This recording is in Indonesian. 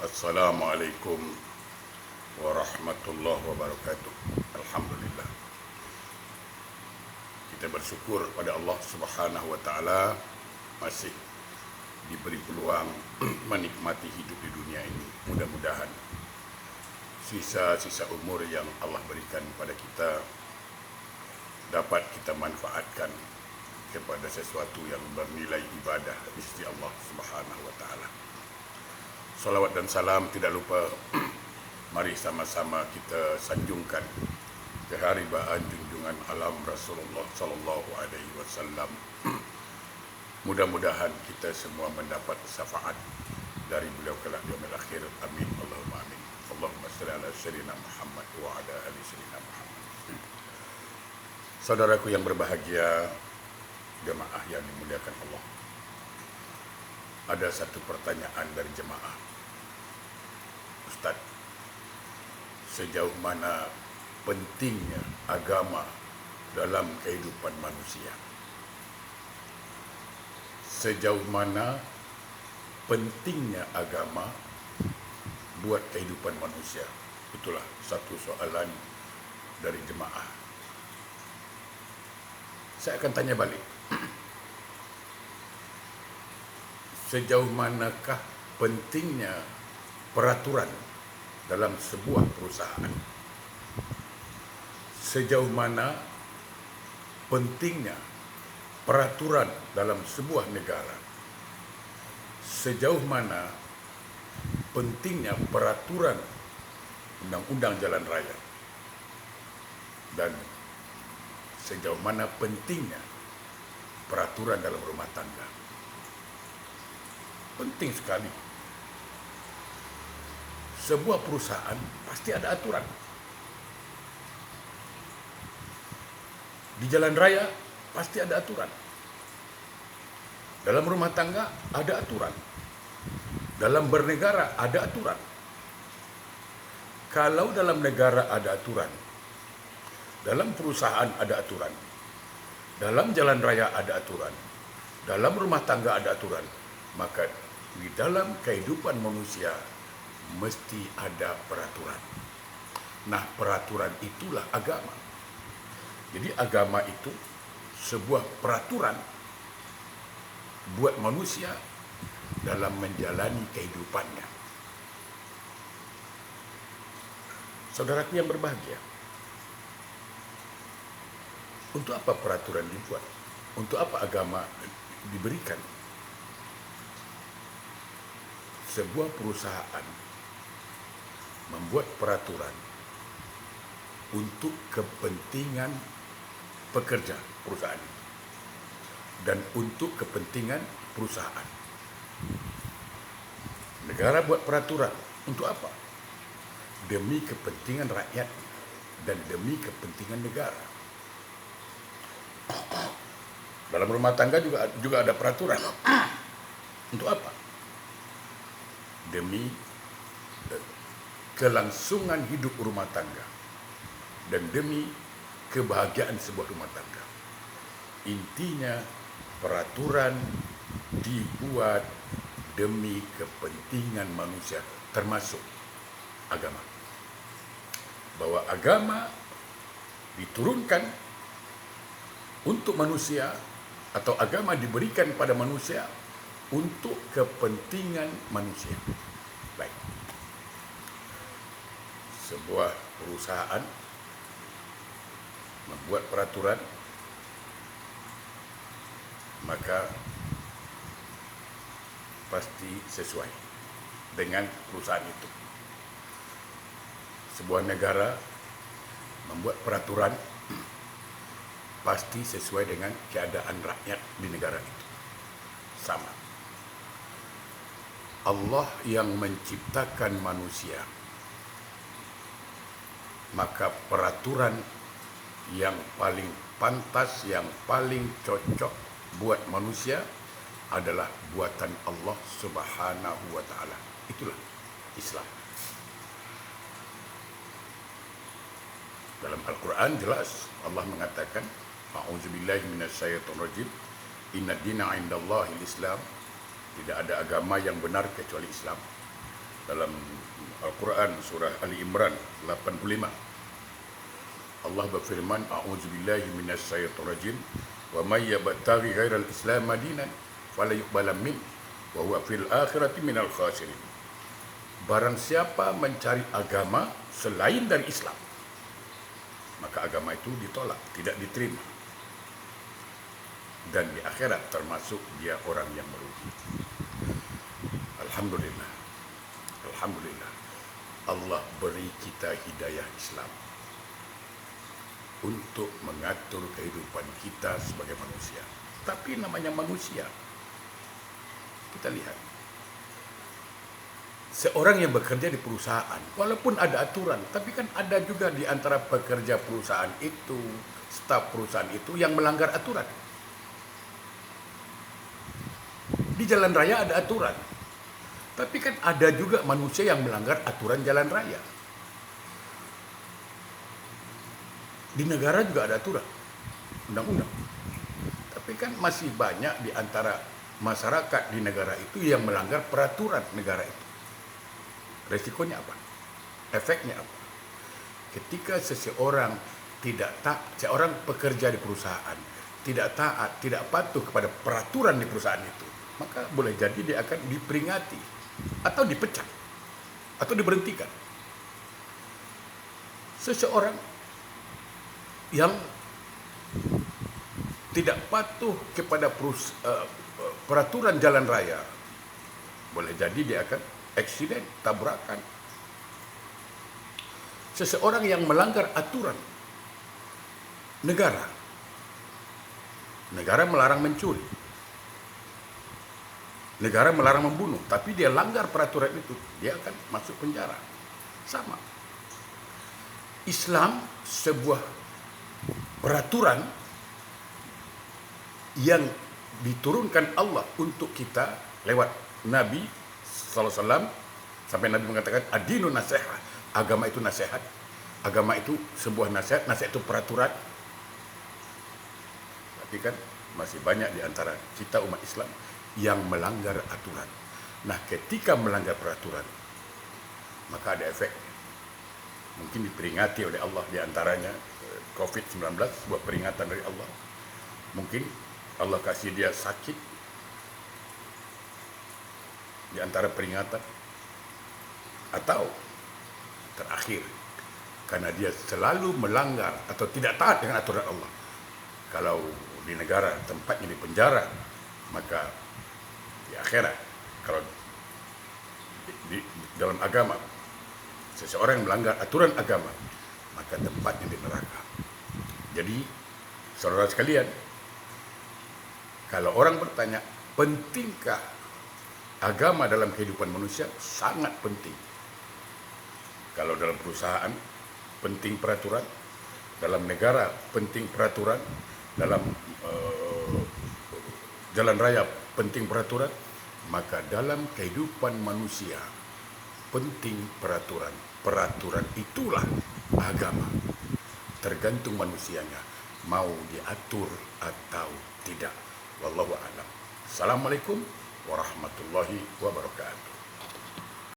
Assalamualaikum warahmatullahi wabarakatuh. Alhamdulillah. Kita bersyukur pada Allah Subhanahu wa taala masih diberi peluang menikmati hidup di dunia ini. Mudah-mudahan sisa-sisa umur yang Allah berikan pada kita dapat kita manfaatkan kepada sesuatu yang bernilai ibadah di sisi Allah Subhanahu wa taala. Salawat dan salam tidak lupa mari sama-sama kita sanjungkan keharibaan junjungan alam Rasulullah sallallahu alaihi wasallam. Mudah-mudahan kita semua mendapat syafaat dari beliau kelak di yaumil akhir. Amin Allahumma amin. Allahumma shalli ala sayyidina Muhammad wa ala ali sayyidina Muhammad. Saudaraku yang berbahagia, jemaah yang dimuliakan Allah. Ada satu pertanyaan dari jemaah. Ustaz, sejauh mana pentingnya agama dalam kehidupan manusia? Sejauh mana pentingnya agama buat kehidupan manusia? Itulah satu soalan dari jemaah. Saya akan tanya balik. Sejauh manakah pentingnya peraturan dalam sebuah perusahaan? Sejauh mana pentingnya peraturan dalam sebuah negara? Sejauh mana pentingnya peraturan undang-undang jalan raya? Dan sejauh mana pentingnya peraturan dalam rumah tangga? Penting sekali. Sebuah perusahaan pasti ada aturan. Di jalan raya pasti ada aturan. Dalam rumah tangga ada aturan. Dalam bernegara ada aturan. Kalau dalam negara ada aturan, dalam perusahaan ada aturan, dalam jalan raya ada aturan, dalam rumah tangga ada aturan, maka di dalam kehidupan manusia mesti ada peraturan. Nah, peraturan itulah agama. Jadi agama itu sebuah peraturan buat manusia dalam menjalani kehidupannya. Saudaraku yang berbahagia, untuk apa peraturan dibuat? Untuk apa agama diberikan? Sebuah perusahaan membuat peraturan untuk kepentingan pekerja perusahaan dan untuk kepentingan perusahaan. Negara buat peraturan untuk apa? Demi kepentingan rakyat dan demi kepentingan negara. Dalam rumah tangga juga ada peraturan. Untuk apa? Demi kelangsungan hidup rumah tangga dan demi kebahagiaan sebuah rumah tangga. Intinya peraturan dibuat demi kepentingan manusia, termasuk agama. Bahwa agama diturunkan untuk manusia atau agama diberikan pada manusia untuk kepentingan manusia. Baik. Sebuah perusahaan membuat peraturan, maka pasti sesuai dengan perusahaan itu. Sebuah negara membuat peraturan pasti sesuai dengan keadaan rakyat di negara itu. Sama. Allah yang menciptakan manusia, maka peraturan yang paling pantas, yang paling cocok buat manusia adalah buatan Allah Subhanahu wa taala. Itulah Islam. Dalam Al-Quran jelas Allah mengatakan, a'udzubillahi minasyaitonir rajim, inna dina 'indallahil Islam. Tidak ada agama yang benar kecuali Islam. dalam Al-Quran surah Ali Imran 85. Allah berfirman, a'udzubillahi minasyaitonir rajim, wa may yabtaghi ghairal islam madinan fala yuqbala min wa huwa fil akhirati minal khasirin. Barang siapa mencari agama selain dari Islam, maka agama itu ditolak, tidak diterima, dan di akhirat termasuk dia orang yang merugi. Alhamdulillah, alhamdulillah, Allah beri kita hidayah Islam untuk mengatur kehidupan kita sebagai manusia. Tapi namanya manusia, kita lihat, seorang yang bekerja di perusahaan, walaupun ada aturan, tapi kan ada juga di antara pekerja perusahaan itu, staf perusahaan itu yang melanggar aturan. Di jalan raya ada aturan, tapi kan ada juga manusia yang melanggar aturan jalan raya. Di negara juga ada aturan, undang-undang. Tapi kan masih banyak di antara masyarakat di negara itu yang melanggar peraturan negara itu. Resikonya apa? Efeknya apa? Ketika seseorang seorang pekerja di perusahaan tidak taat, tidak patuh kepada peraturan di perusahaan itu, maka boleh jadi dia akan diperingati atau dipecat atau diberhentikan. Seseorang yang tidak patuh kepada peraturan jalan raya, boleh jadi dia akan eksiden, tabrakan. Seseorang yang melanggar aturan negara melarang mencuri, negara melarang membunuh, tapi dia langgar peraturan itu, dia akan masuk penjara. Sama. Islam sebuah peraturan yang diturunkan Allah untuk kita lewat Nabi SAW, sampai Nabi mengatakan ad-dinu nasihat, agama itu nasihat, agama itu sebuah nasihat, nasihat itu peraturan. Tapi kan masih banyak di antara kita umat Islam yang melanggar aturan. Nah, ketika melanggar peraturan, maka ada efek. Mungkin diperingati oleh Allah, di antaranya COVID-19, sebuah peringatan dari Allah. Mungkin Allah kasih dia sakit, di antara peringatan. Atau terakhir, karena dia selalu melanggar atau tidak taat dengan aturan Allah. Kalau di negara tempatnya di penjara, maka di akhirat, kalau di dalam agama, seseorang yang melanggar aturan agama, maka tempatnya di neraka. Jadi, saudara sekalian, kalau orang bertanya, pentingkah agama dalam kehidupan manusia? Sangat penting. Kalau dalam perusahaan, penting peraturan. Dalam negara, penting peraturan. Dalam jalan raya, penting peraturan. Maka dalam kehidupan manusia, penting peraturan. Peraturan itulah agama. Tergantung manusianya mau diatur atau tidak. Wallahu a'lam. Assalamualaikum warahmatullahi wabarakatuh.